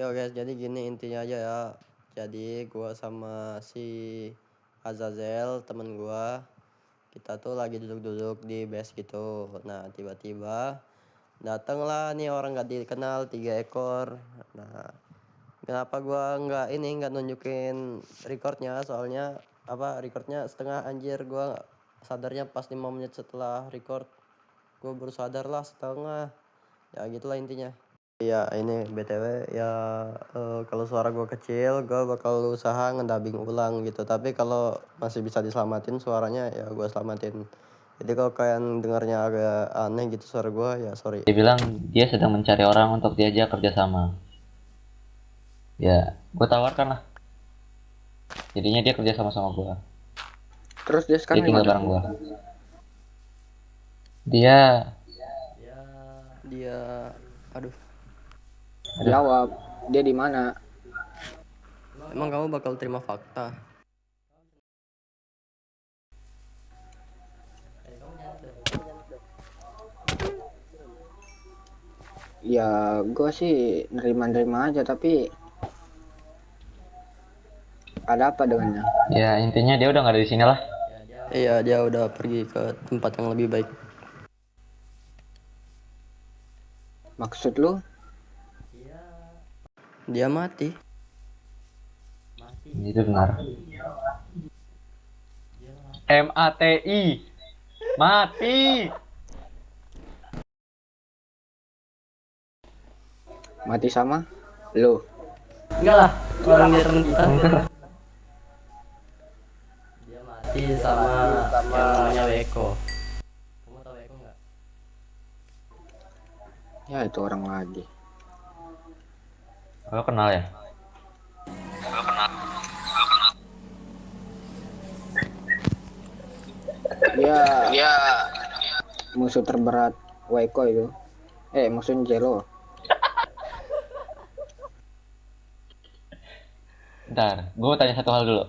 Yo guys, jadi gini intinya aja ya. Jadi gua sama si Azazel temen gua, kita tuh lagi duduk-duduk di base gitu. Nah tiba-tiba datanglah nih orang gak dikenal 3 ekor. Nah kenapa gua nggak nunjukin recordnya, soalnya recordnya setengah, anjir. Gua sadarnya pas 5 menit setelah record. Gua baru sadar lah setengah. Ya gitulah intinya. Iya ini BTW ya, kalau suara gue kecil gue bakal usaha ngedubbing ulang gitu, tapi kalau masih bisa diselamatin suaranya ya gue selamatin. Jadi kalau kalian dengarnya agak aneh gitu suara gue, ya sorry. Dia bilang dia sedang mencari orang untuk diajak kerjasama. Ya, gue tawarkan lah. Jadinya dia kerja sama gue. Terus dia Dia sekarang di tinggal mana? bareng gue. Dia Dia aduh, Jawab. Dia di mana? emang kamu bakal terima fakta? Ya, gue sih nerima-nerima aja, tapi ada apa dengannya? Ya intinya dia udah nggak ada di sini lah. Iya dia udah pergi ke tempat yang lebih baik. Maksud lu? Dia mati. Itu benar. MATI mati. Mati sama lu? Enggak lah, orang dia temen kita. Dia mati sama yang namanya Weko. Kamu tahu Weko nggak? Ya, itu orang lagi. Lo kenal ya? Ya, musuh terberat Waiko itu. Musuhnya Jelo. Bentar, gue mau tanya satu hal dulu.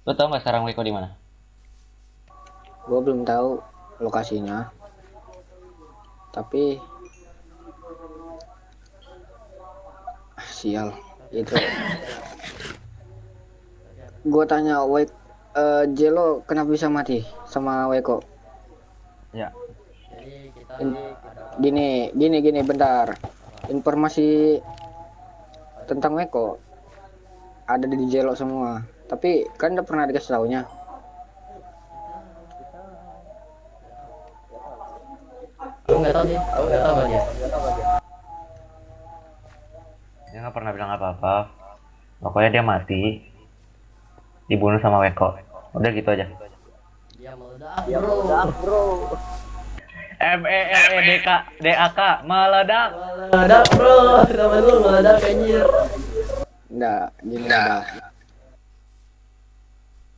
Lo tau nggak sekarang Weko di mana? Gue belum tahu lokasinya. Tapi sial. Itu. Gue tanya Jelo kenapa bisa mati sama Waiko? Ya. Gini, bentar. Informasi tentang Waiko ada di Jelo semua. Tapi kan udah pernah dikasih taunya. Aku nggak tahu sih, aku nggak tahu apa dia. Dia nggak pernah bilang apa-apa. Pokoknya dia mati, dibunuh sama Weko. Udah gitu aja. Dia meledak, bro. MELEDK meledak. Meledak, bro. Temen lu meledak, anjir. Nggak, gini dah.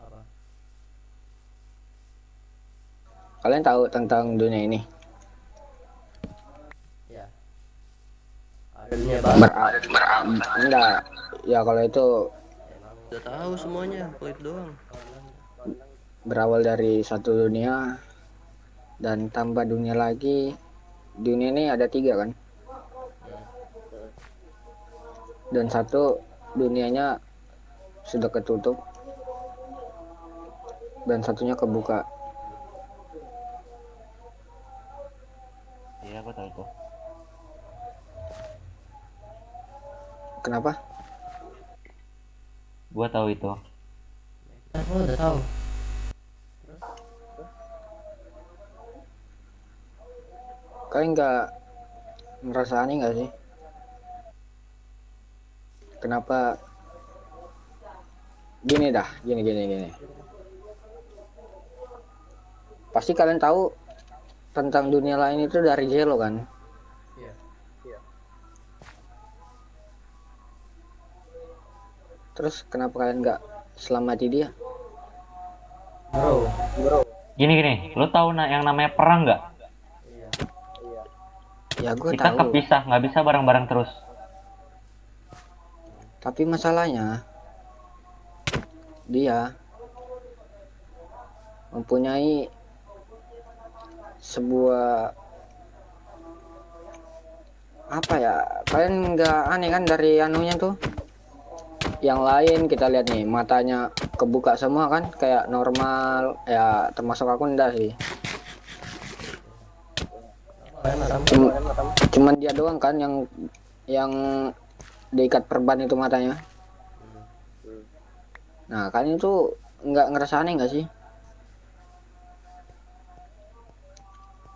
Apa? Kalian tahu tentang dunia ini? Ya. Ada dunia baru. Enggak. Ya kalau itu Udah tahu semuanya, kalau itu doang. berawal dari satu dunia dan tambah dunia lagi. Dunia ini ada 3 kan? Dan satu dunianya sudah ketutup dan satunya kebuka. Iya, gue tahu itu. Kenapa? Gue tahu itu. Aku udah tahu. Kalian nggak merasa aneh nggak sih? Kenapa? Gini. Pasti kalian tahu tentang dunia lain itu dari Jelo kan? Iya. Terus kenapa kalian nggak selamati dia? Bro. Gini, lo tahu yang namanya perang nggak? Iya. Ya gue Kita tahu. kepisah, nggak bisa bareng-bareng terus. Tapi masalahnya dia mempunyai sebuah apa ya, kalian nggak aneh kan dari anunya tuh? Yang lain kita lihat nih matanya kebuka semua kan kayak normal ya, termasuk aku enggak sih. Cuman dia doang kan yang diikat perban itu matanya. Nah kalian itu nggak ngerasa aneh nggak sih?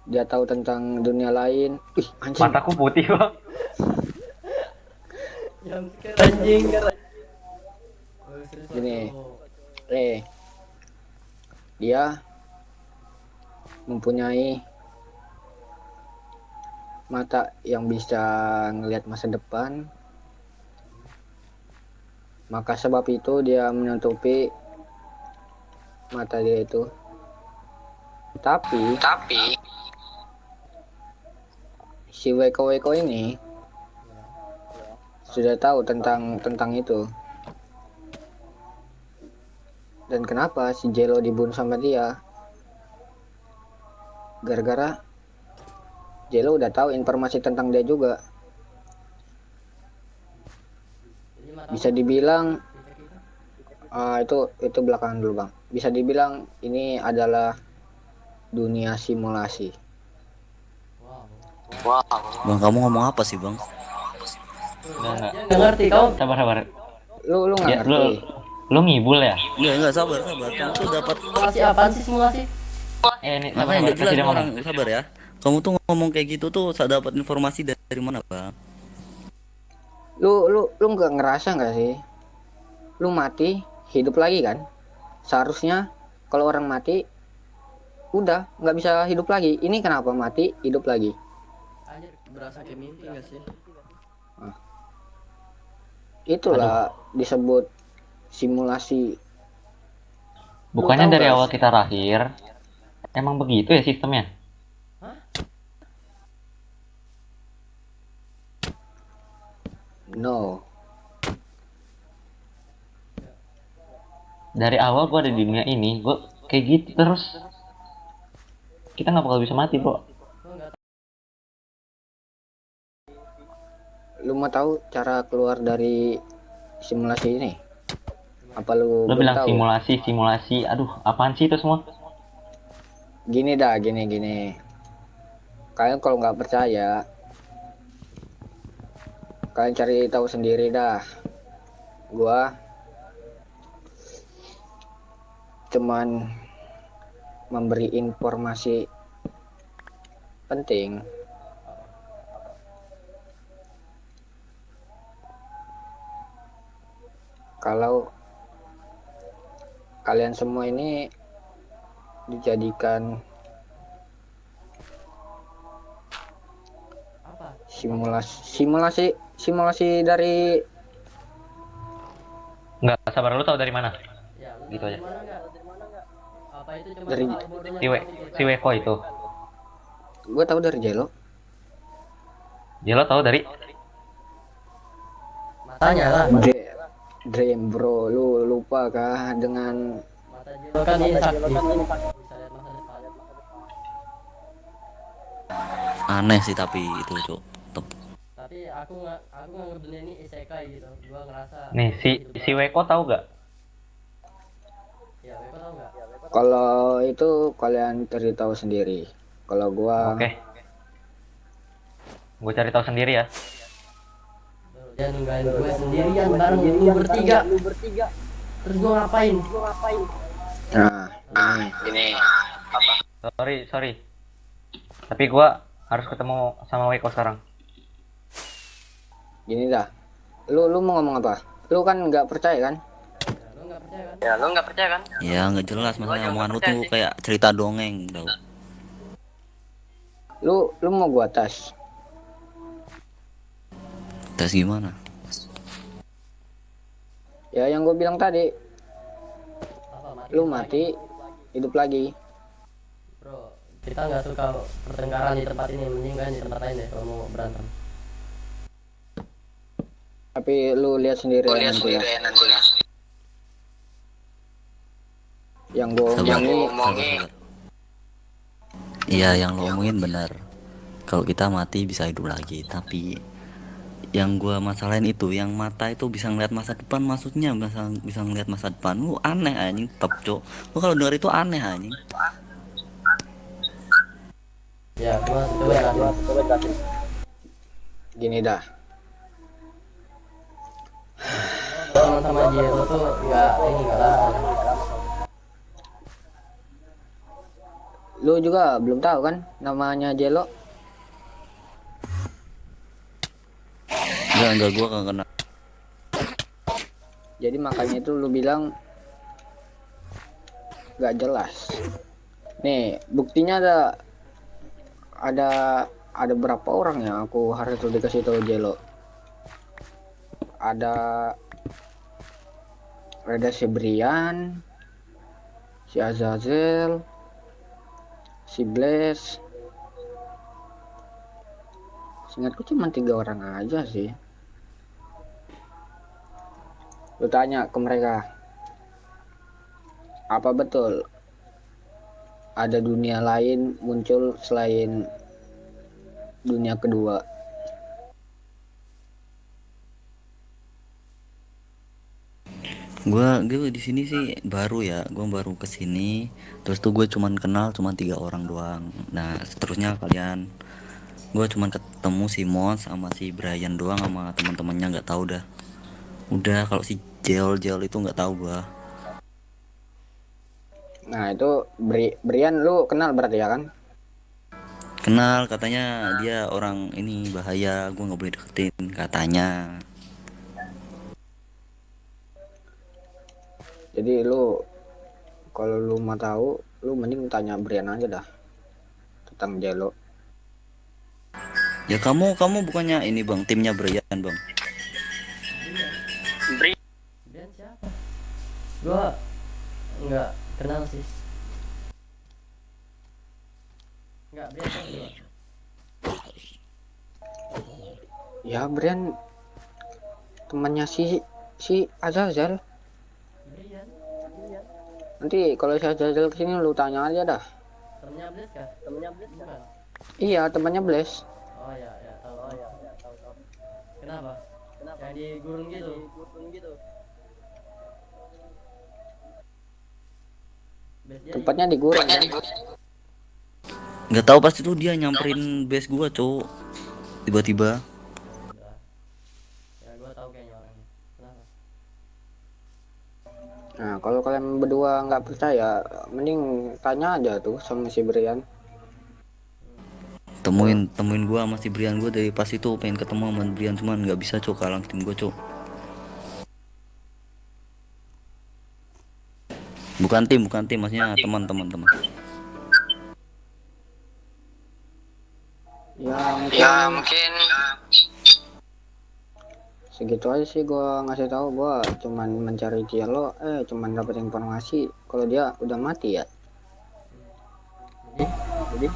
Dia tahu tentang dunia lain. Ih anjing. Mataku putih bang. Anjing. Gini, dia mempunyai mata yang bisa ngelihat masa depan. Maka sebab itu dia menutupi mata dia itu. Tapi si Weko ini sudah tahu tentang itu. Dan kenapa si Jelo dibunuh sama dia? Gara-gara Jelo udah tahu informasi tentang dia juga. Bisa dibilang itu belakangan dulu bang. Bisa dibilang ini adalah dunia simulasi. Bang, kamu ngomong apa sih, Bang? Enggak. Nggak ngerti kau. Sabar. Lu nggak Ya, ngerti. lu ngibul ya? Enggak, sabar. Kamu tuh dapat Simulasi apaan sih simulasi? Ini makanya nggak jelas kasih dia orang, ngomong. sabar ya. Kamu tuh ngomong kayak gitu tuh dapat informasi dari mana, Bang? Lu nggak ngerasa nggak sih? Lu mati, hidup lagi kan? Seharusnya kalau orang mati udah nggak bisa hidup lagi. Ini kenapa mati hidup lagi? Anjir, berasa kayak mimpi nggak sih? Itulah disebut simulasi. Bukannya tahu dari nggak? awal kita lahir emang begitu ya sistemnya? No. Dari awal gua ada di dunia ini, gua kayak gitu terus. Kita nggak bakal bisa mati, bro. Lu mau tahu cara keluar dari simulasi ini? Apa lu Lo belum bilang tahu? simulasi. Aduh, apaan sih itu semua? Gini. Kalian kalau nggak percaya, kalian cari tahu sendiri dah. Gua cuman memberi informasi penting. Kalau kalian semua ini dijadikan Apa? simulasi dari Nggak, sabar, lu tahu dari mana? Ya, lu Gitu tahu aja. dari mana nggak? Apa itu cuma Dari- soal bodohnya Si, kita? si Weko itu. gue tahu dari Jelo. Dia lo tahu dari Matanya lah. Dream bro, lu lupa kah dengan Mata Jelo kan ini sakti. Bisa lihat masa depan. Aneh sih tapi itu, Cuk. Tapi aku nggak dunia ini isekai gitu. Gua ngerasa. nih si Weko tahu gak? Ya, Beko tahu nggak? kalau itu kalian cari tahu sendiri. Kalau gua Oke. Gue cari tahu sendiri ya. Dia ninggalin gue sendirian bareng lu bertiga. Terus gua ngapain? nah ini Sorry. Tapi gua harus ketemu sama Weko sekarang. gini dah. Lu mau ngomong apa? Lu kan nggak percaya kan? Ya, lu nggak percaya kan? Ya nggak jelas, maksudnya omongan lu tuh kayak cerita dongeng, tau. Lu mau gua tes? Tes gimana? Ya yang gue bilang tadi, Apa lu mati hidup lagi. Bro, kita nggak suka pertengkaran di tempat ini, mending kan di tempat lain deh kalau mau berantem. Tapi lu lihat sendiri nanti ya. Yang gue Sabar, omongin sabar. Iya, yang lo omongin benar. kalau kita mati bisa hidup lagi, tapi yang gua masalahin itu yang mata itu bisa ngeliat masa depan, maksudnya bisa ngeliat masa depan lu aneh anjing, tetep cok. Lu kalau denger itu aneh anjing. Ya, gua coba jelasin. Gini dah, Teman sama Jero tuh nggak ini nggak lah. lu juga belum tahu kan namanya Jelo? Enggak, gua gak kenal. Jadi makanya itu lu bilang gak jelas. Nih buktinya ada ada berapa orang yang aku harus tuh dikasih tahu Jelo. Ada si Brian, si Azazel, si Blaze. Seingatku cuma 3 orang aja sih. Lu tanya ke mereka, apa betul ada dunia lain muncul selain dunia kedua? Gue di sini sih baru ya, gue baru kesini. Terus tuh gue cuman kenal cuma 3 orang doang. Nah seterusnya kalian, gue cuman ketemu si Mons sama si Brian doang, sama teman-temannya nggak tahu dah. Udah kalau si Jel itu nggak tahu gua. Nah itu Brian lu kenal berarti ya kan? Kenal, katanya dia orang ini bahaya, gua nggak boleh deketin katanya. Jadi lu kalau lu mau tahu, lu mending tanya Brian aja dah tentang Jelo. Ya kamu bukannya ini bang, timnya Brian bang? Brian siapa? Gua nggak kenal sih. Nggak, Brian siapa gua? Ya Brian temannya si Azazel. Brian. Nanti kalau si Azazel kesini lu tanya aja dah. Temennya Blaze kah? Temennya Blaze bukan? Iya temannya Blaze. Oh ya, tahu. Kenapa? Yang di gurun gitu. Blaze dia Tempatnya di gurun kan? Nggak tahu, pasti tuh dia nyamperin base gua cowok tiba-tiba. udah. Ya gua tahu kayaknya orangnya. Kenapa? Nah kalau kalian berdua nggak percaya, mending tanya aja tuh sama si Brian. Temuin gua sama si Brian, gua dari pas itu pengen ketemu sama Brian cuman nggak bisa cok, kalang tim gua cok. Bukan tim maksudnya teman. Ya mungkin segitu aja sih gua ngasih tahu. Gua cuman mencari Jelo, cuman dapat informasi kalau dia udah mati ya. Jadi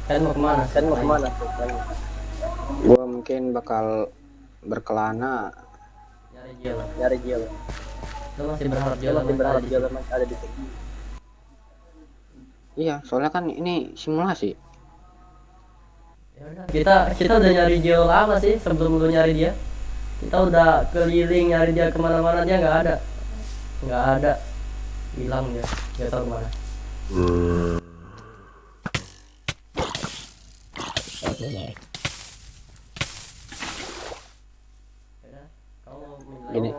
kan mau kemana? Gua mungkin bakal berkelana Nyari Jelo. Lu masih berharap Jelo masih ada di sini. Iya soalnya kan ini simulasi. Ya udah, kita udah nyari Jelo lama sih sebelum lu nyari dia. Kita udah keliling nyari dia kemana-mana, dia nggak ada, hilang dia, nggak tahu kemana. Ini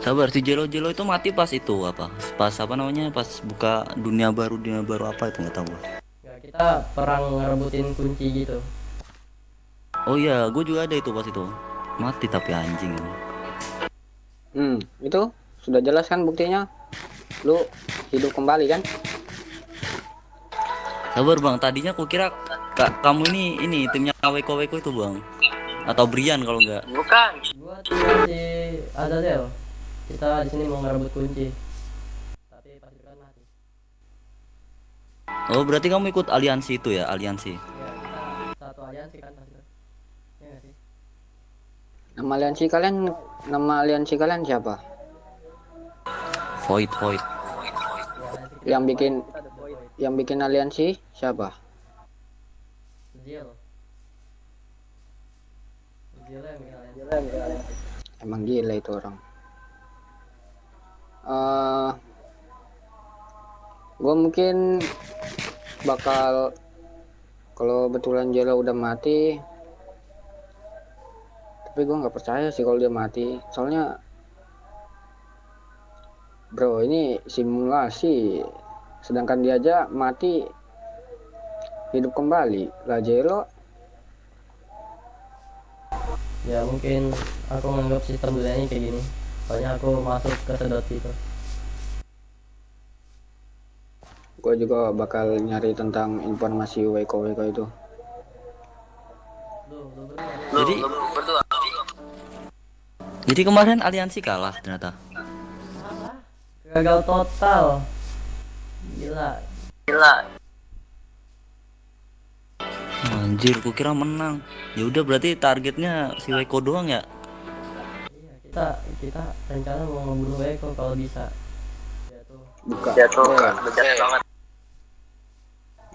Sabar, si Jelo itu mati pas itu apa? Pas apa namanya? Pas buka dunia baru apa itu nggak tahu gua. Ya, kita perang ngerebutin kunci gitu. Oh iya, gue juga ada itu pas itu. Mati tapi anjing. itu sudah jelas kan buktinya. Lu hidup kembali kan? Sabar bang, tadinya aku kira kamu ini timnya Weko itu bang, atau Brian kalau enggak. Gua tinggal si Azazel. Kita di sini mau ngerebut kunci. Tapi pas itu kan mati. Oh berarti kamu ikut aliansi itu ya, aliansi. Ya, kita satu aliansi kan pas itu. Ya nggak sih? Nama aliansi kalian siapa? Void. Ya, aliansi kita Yang bikin ada Void. yang bikin aliansi siapa? Zil yang bikin aliansi. Emang gila itu orang. Gue mungkin bakal, kalau betulan Jelo udah mati, tapi gue nggak percaya sih kalau dia mati. Soalnya bro, ini simulasi, sedangkan dia aja mati hidup kembali. Lah Jelo, Ya mungkin aku nganggap sistem dunianya kayak gini, soalnya aku masuk ke sedot itu. gue juga bakal nyari tentang informasi Weko itu. Jadi jadi kemarin aliansi kalah ternyata. Gagal total. Gila. Anjir, kukira menang. Ya udah berarti targetnya si Weko doang ya. Iya, kita rencana mau ngebunuh Eko kalau bisa. Buka.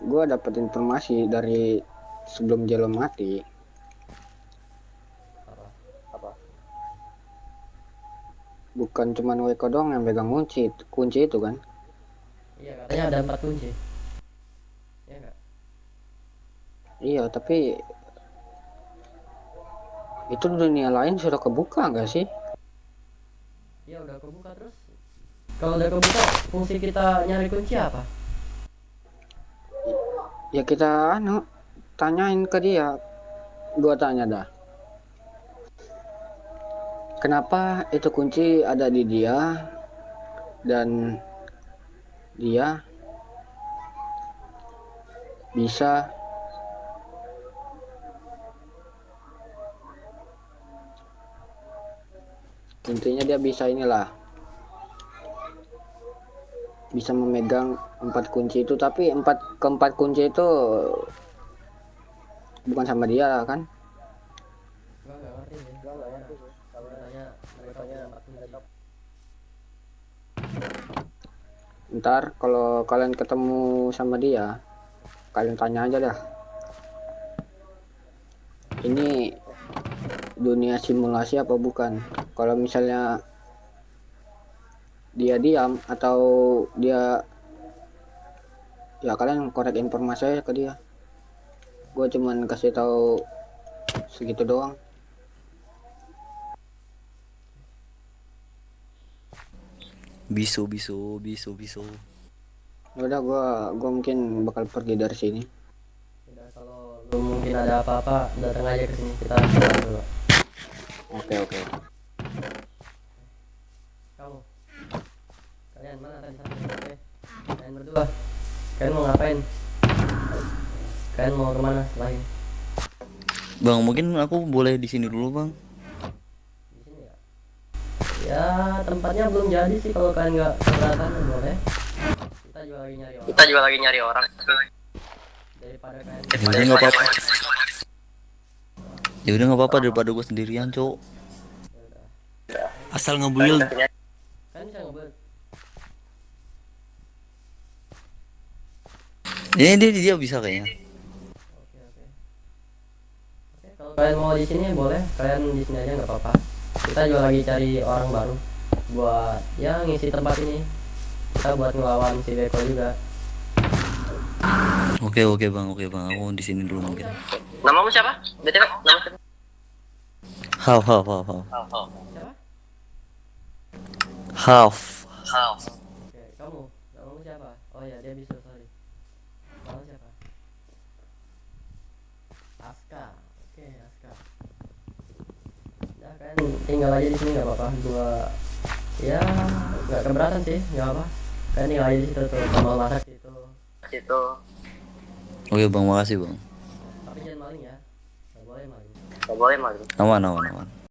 Gue dapet informasi dari sebelum Jelo mati. Apa? Bukan cuma Weko doang yang pegang kunci itu kan. Iya, katanya ada 4 kunci. Iya enggak? Iya, tapi itu dunia lain sudah kebuka nggak sih? Iya, udah kebuka terus. Kalau udah kebuka, fungsi kita nyari kunci apa? Ya kita tanyain ke dia. Gua tanya dah. Kenapa itu kunci ada di dia dan dia bisa intinya dia bisa bisa memegang 4 kunci itu, tapi keempat kunci itu bukan sama dia kan? Gua enggak ngerti sih. Kalau tanya mereka punya 4 kunci. Ntar kalau kalian ketemu sama dia, kalian tanya aja dah. Ini dunia simulasi apa bukan? Kalau misalnya dia diam atau dia, ya kalian korek informasi aja ke dia. Gue cuman kasih tahu segitu doang. Bisu. Udah, gua mungkin bakal pergi dari sini. Udah, kalau lu mungkin ada apa-apa, datang aja ke sini, kita bicara dulu. Oke. Kalian mana tadi satu? Oke. Kalian berdua. Kalian mau ngapain? Kalian mau kemana setelah ini? Bang, mungkin aku boleh di sini dulu, Bang. Di sini ya? Ya, tempatnya belum jadi sih, kalau kalian nggak keberatan boleh. Kita juga lagi nyari orang. Daripada kalian. Ya udah nggak apa-apa. Ya udah nggak apa-apa daripada gue sendirian, Cok. Asal ngebuild. Kan bisa ngebut. Dia bisa kayaknya. Oke. Kalau kalian mau di sini boleh, kalian di sini aja nggak apa-apa. Kita juga lagi cari orang baru buat ya ngisi tempat ini. Kita buat ngelawan si Beko juga. Oke bang, aku di sini dulu mungkin. Namamu siapa? BTW, nama siapa? Half. Siapa? Half. Oke, kamu. Namamu siapa? Oh ya, dia bisa, sorry. Kamu siapa? Aska. Oke, Aska. Ya kan tinggal aja di sini nggak apa-apa. Gua ya nggak keberatan sih, nggak apa. Kan tinggal aja di situ tuh, sama masak situ. Oke bang, makasih bang. Tapi jangan maling ya. Nggak boleh maling. Aman.